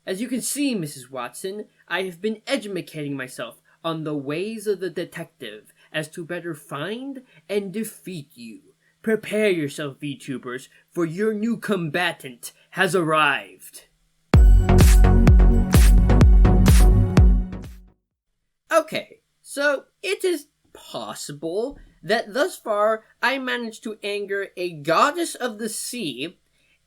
As you can see, Mrs. Watson, I have been educating myself on the ways of the detective as to better find and defeat you. Prepare yourself, VTubers, for your new combatant has arrived. Okay, so it is possible that thus far I managed to anger a goddess of the sea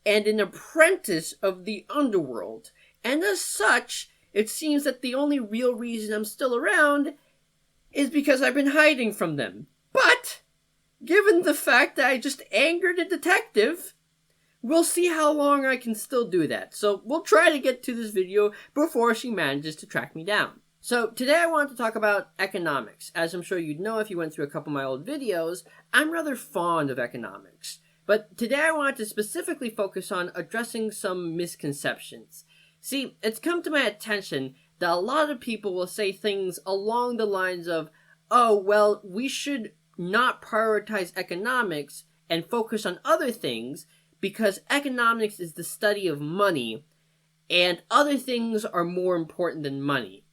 and an apprentice of the underworld, and as such, it seems that the only real reason I'm still around is because I've been hiding from them. But given the fact that I just angered a detective, we'll see how long I can still do that. So we'll try to get to this video before she manages to track me down. So today I want to talk about economics. As I'm sure you'd know if you went through a couple of my old videos, I'm rather fond of economics. But today I want to specifically focus on addressing some misconceptions. See, it's come to my attention that a lot of people will say things along the lines of, oh, well, we should not prioritize economics and focus on other things because economics is the study of money and other things are more important than money.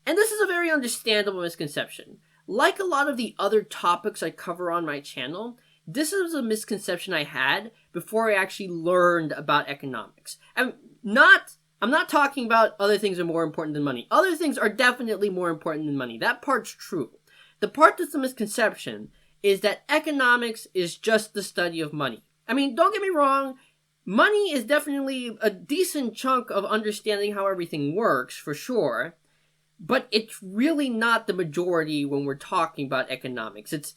And this is a very understandable misconception. Like a lot of the other topics I cover on my channel, this is a misconception I had before I actually learned about economics. I'm not talking about other things are more important than money. Other things are definitely more important than money. That part's true. The part that's a misconception is that economics is just the study of money. I mean, don't get me wrong, money is definitely a decent chunk of understanding how everything works, for sure, but it's really not the majority when we're talking about economics. It's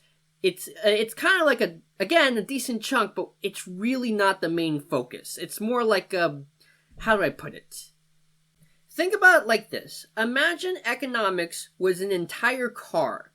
kind of like a decent chunk, but it's really not the main focus. It's more like how do I put it? Think about it like this. Imagine economics was an entire car.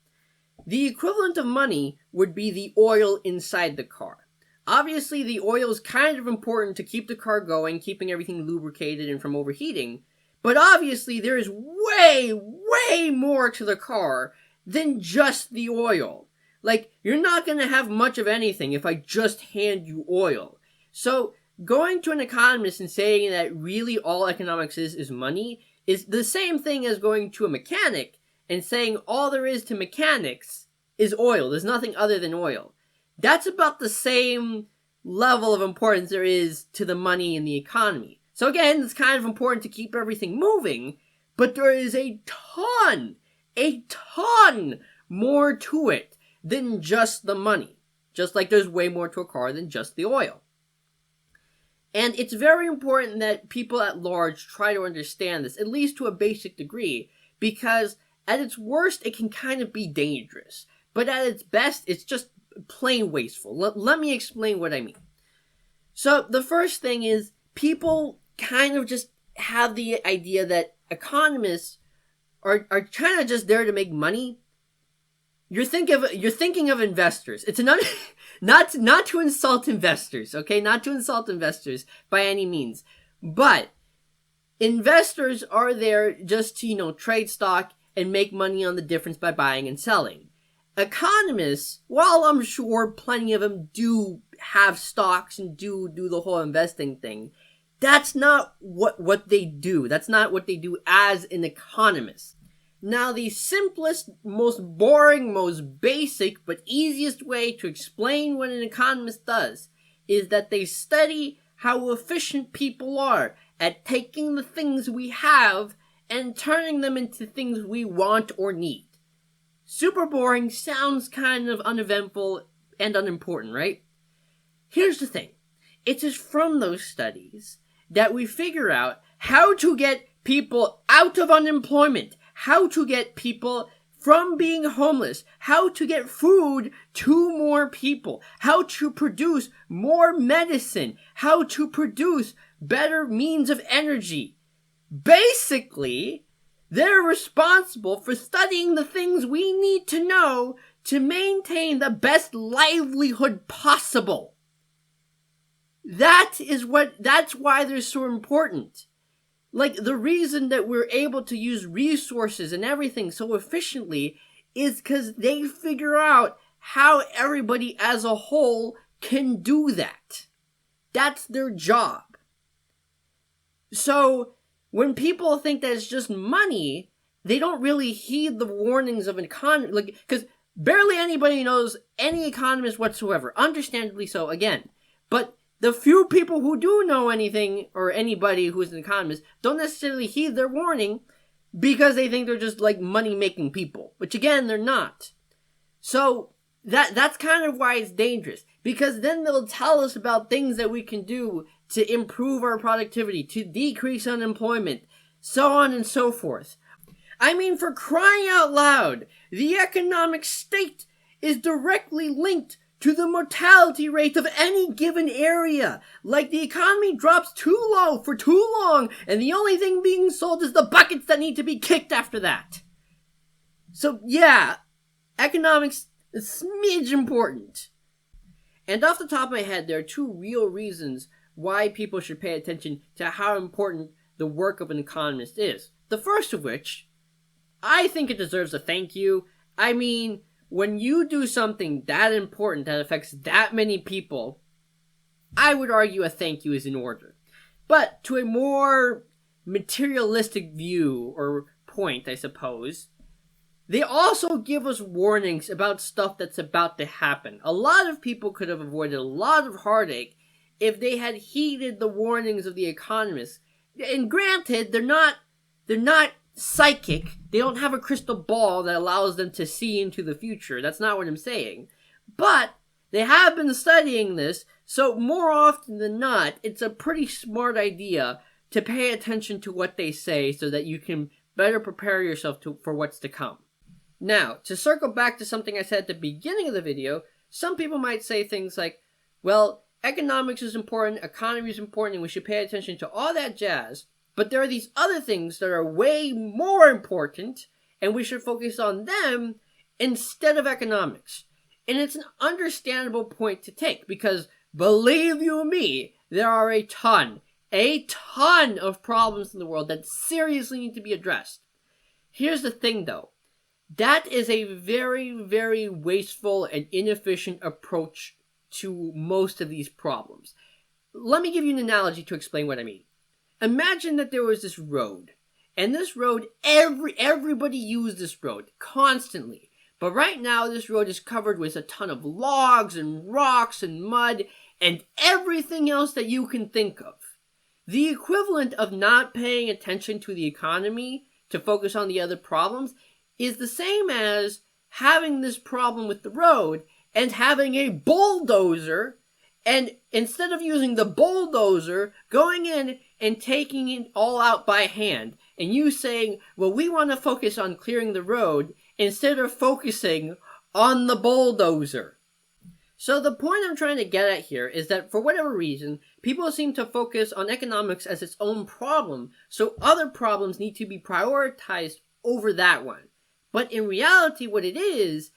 The equivalent of money would be the oil inside the car. Obviously, the oil is kind of important to keep the car going, keeping everything lubricated and from overheating. But obviously, there is way, way more to the car than just the oil. Like, you're not going to have much of anything if I just hand you oil. So, going to an economist and saying that really all economics is money is the same thing as going to a mechanic and saying all there is to mechanics is oil. There's nothing other than oil. That's about the same level of importance there is to the money in the economy. So again, it's kind of important to keep everything moving, but there is a ton more to it than just the money. Just like there's way more to a car than just the oil. And it's very important that people at large try to understand this, at least to a basic degree, because at its worst, it can kind of be dangerous. But at its best, it's just plain wasteful. Let me explain what I mean. So the first thing is, people kind of just have the idea that economists are kind of just there to make money. You're thinking of investors. It's not to insult investors, okay? Not to insult investors by any means. But investors are there just to, trade stock and make money on the difference by buying and selling. Economists, while I'm sure plenty of them do have stocks and do the whole investing thing, that's not what they do. That's not what they do as an economist. Now, the simplest, most boring, most basic, but easiest way to explain what an economist does is that they study how efficient people are at taking the things we have and turning them into things we want or need. Super boring, sounds kind of uneventful and unimportant, right? Here's the thing. It is from those studies that we figure out how to get people out of unemployment, how to get people from being homeless, how to get food to more people, how to produce more medicine, how to produce better means of energy. Basically, they're responsible for studying the things we need to know to maintain the best livelihood possible. That's why they're so important. Like, the reason that we're able to use resources and everything so efficiently is because they figure out how everybody as a whole can do that. That's their job. So when people think that it's just money, they don't really heed the warnings of an economy. Like, because barely anybody knows any economist whatsoever. Understandably so, again. But the few people who do know anything, or anybody who's an economist, don't necessarily heed their warning because they think they're just like money-making people. Which again, they're not. So that's kind of why it's dangerous. Because then they'll tell us about things that we can do to improve our productivity, to decrease unemployment, so on and so forth. I mean, for crying out loud, the economic state is directly linked to the mortality rate of any given area. Like, the economy drops too low for too long, and the only thing being sold is the buckets that need to be kicked after that. So yeah, economics is smidge important. And off the top of my head, there are two real reasons why people should pay attention to how important the work of an economist is. The first of which, I think it deserves a thank you. I mean, when you do something that important that affects that many people, I would argue a thank you is in order. But to a more materialistic view, or point, I suppose, they also give us warnings about stuff that's about to happen. A lot of people could have avoided a lot of heartache if they had heeded the warnings of the economists. And granted, they're not psychic. They don't have a crystal ball that allows them to see into the future. That's not what I'm saying. But they have been studying this, so more often than not, it's a pretty smart idea to pay attention to what they say so that you can better prepare yourself for what's to come. Now, to circle back to something I said at the beginning of the video, some people might say things like, well, economics is important, economy is important, and we should pay attention to all that jazz, but there are these other things that are way more important, and we should focus on them instead of economics. And it's an understandable point to take, because believe you me, there are a ton of problems in the world that seriously need to be addressed. Here's the thing though. That is a very, very wasteful and inefficient approach to most of these problems. Let me give you an analogy to explain what I mean. Imagine that there was this road, and this road, everybody used this road constantly. But right now, this road is covered with a ton of logs and rocks and mud and everything else that you can think of. The equivalent of not paying attention to the economy to focus on the other problems is the same as having this problem with the road and having a bulldozer, and instead of using the bulldozer, going in and taking it all out by hand, and you saying, well, we want to focus on clearing the road instead of focusing on the bulldozer. So the point I'm trying to get at here is that for whatever reason, people seem to focus on economics as its own problem, so other problems need to be prioritized over that one. But in reality, what it is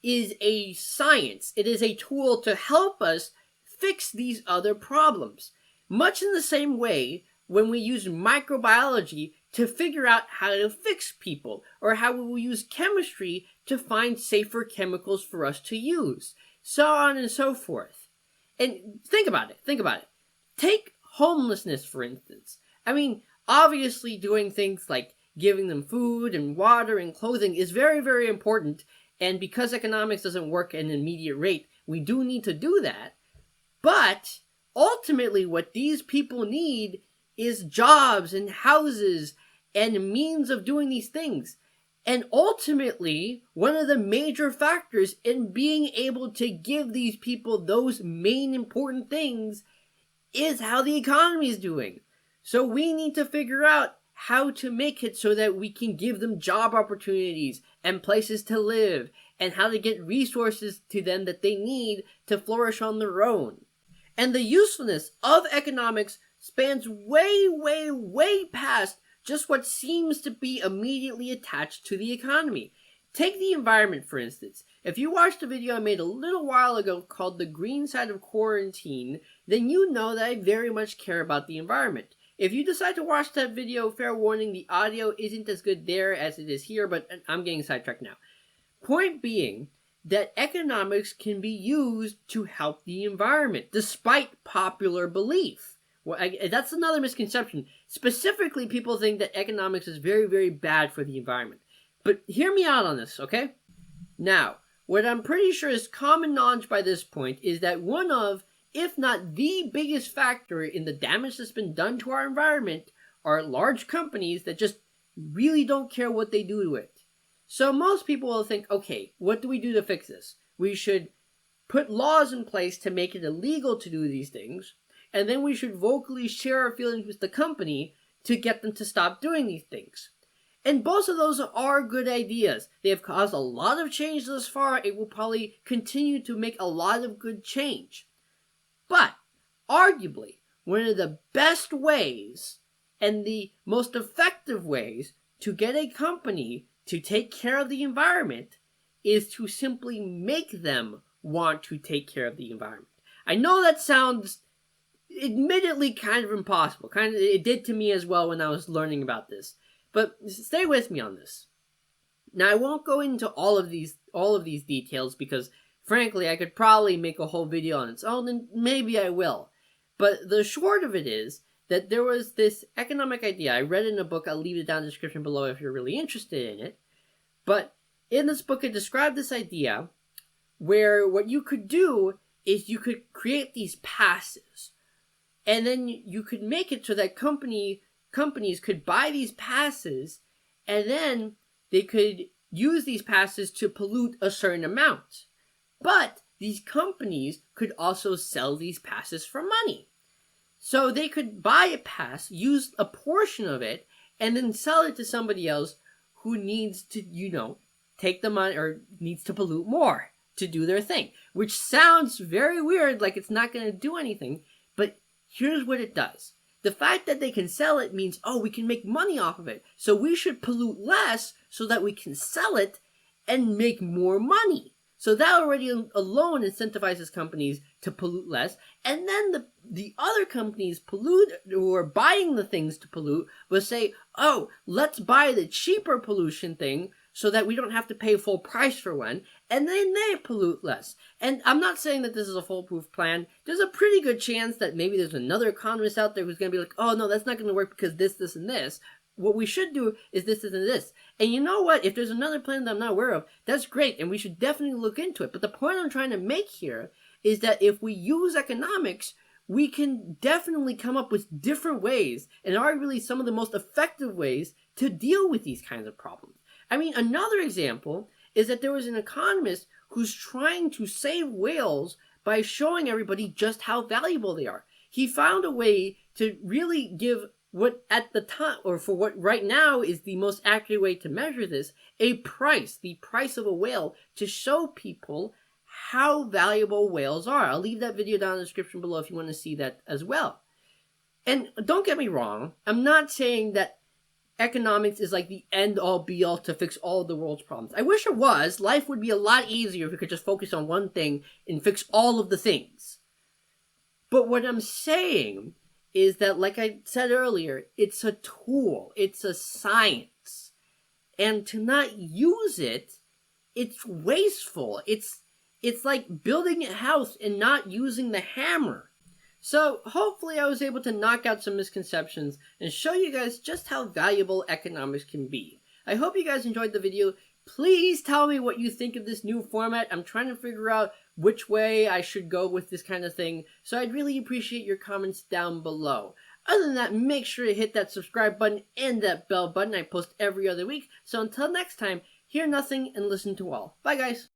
a science. It is a tool to help us fix these other problems. Much in the same way when we use microbiology to figure out how to fix people, or how we will use chemistry to find safer chemicals for us to use, so on and so forth. And think about it. Take homelessness, for instance. I mean, obviously doing things like giving them food and water and clothing is very, very important. And because economics doesn't work at an immediate rate, we do need to do that. But ultimately, what these people need is jobs and houses and means of doing these things. And ultimately, one of the major factors in being able to give these people those main important things is how the economy is doing. So we need to figure out how to make it so that we can give them job opportunities and places to live, and how to get resources to them that they need to flourish on their own. And the usefulness of economics spans way, way, way past just what seems to be immediately attached to the economy. Take the environment, for instance. If you watched a video I made a little while ago called The Green Side of Quarantine, then you know that I very much care about the environment. If you decide to watch that video, fair warning, the audio isn't as good there as it is here, but I'm getting sidetracked now. Point being, that economics can be used to help the environment, despite popular belief. Well, that's another misconception. Specifically, people think that economics is very, very bad for the environment. But hear me out on this, okay? Now, what I'm pretty sure is common knowledge by this point is that one of, if not the biggest factor in the damage that's been done to our environment are large companies that just really don't care what they do to it. So most people will think, okay, what do we do to fix this? We should put laws in place to make it illegal to do these things, and then we should vocally share our feelings with the company to get them to stop doing these things. And both of those are good ideas. They have caused a lot of change thus far. It will probably continue to make a lot of good change. But, arguably, one of the best ways and the most effective ways to get a company to take care of the environment is to simply make them want to take care of the environment. I know that sounds admittedly kind of impossible. It did to me as well when I was learning about this. But stay with me on this. Now, I won't go into all of these details because, frankly, I could probably make a whole video on its own, and maybe I will. But the short of it is that there was this economic idea. I read it in a book. I'll leave it down in the description below if you're really interested in it. But in this book, it described this idea where what you could do is you could create these passes. And then you could make it so that companies could buy these passes, and then they could use these passes to pollute a certain amount. But these companies could also sell these passes for money. So they could buy a pass, use a portion of it, and then sell it to somebody else who needs to, take the money or needs to pollute more to do their thing. Which sounds very weird, like it's not going to do anything, but here's what it does. The fact that they can sell it means, we can make money off of it. So we should pollute less so that we can sell it and make more money. So that already alone incentivizes companies to pollute less. And then the other companies who are buying the things to pollute will say, let's buy the cheaper pollution thing so that we don't have to pay full price for one. And then they pollute less. And I'm not saying that this is a foolproof plan. There's a pretty good chance that maybe there's another economist out there who's going to be like, no, that's not going to work because this, and this. What we should do is this, and this. And you know what? If there's another plan that I'm not aware of, that's great, and we should definitely look into it. But the point I'm trying to make here is that if we use economics, we can definitely come up with different ways, and arguably some of the most effective ways to deal with these kinds of problems. I mean, another example is that there was an economist who's trying to save whales by showing everybody just how valuable they are. He found a way to really give what at the time, or for what right now is the most accurate way to measure this, the price of a whale, to show people how valuable whales are. I'll leave that video down in the description below if you want to see that as well. And don't get me wrong, I'm not saying that economics is like the end-all be-all to fix all of the world's problems. I wish it was. Life would be a lot easier if we could just focus on one thing and fix all of the things. But what I'm saying is that, like I said earlier, it's a tool. It's a science. And to not use it, it's wasteful. It's like building a house and not using the hammer. So hopefully I was able to knock out some misconceptions and show you guys just how valuable economics can be. I hope you guys enjoyed the video. Please tell me what you think of this new format. I'm trying to figure out which way I should go with this kind of thing, so I'd really appreciate your comments down below. Other than that, make sure to hit that subscribe button and that bell button. I post every other week. So until next time, hear nothing and listen to all. Bye guys!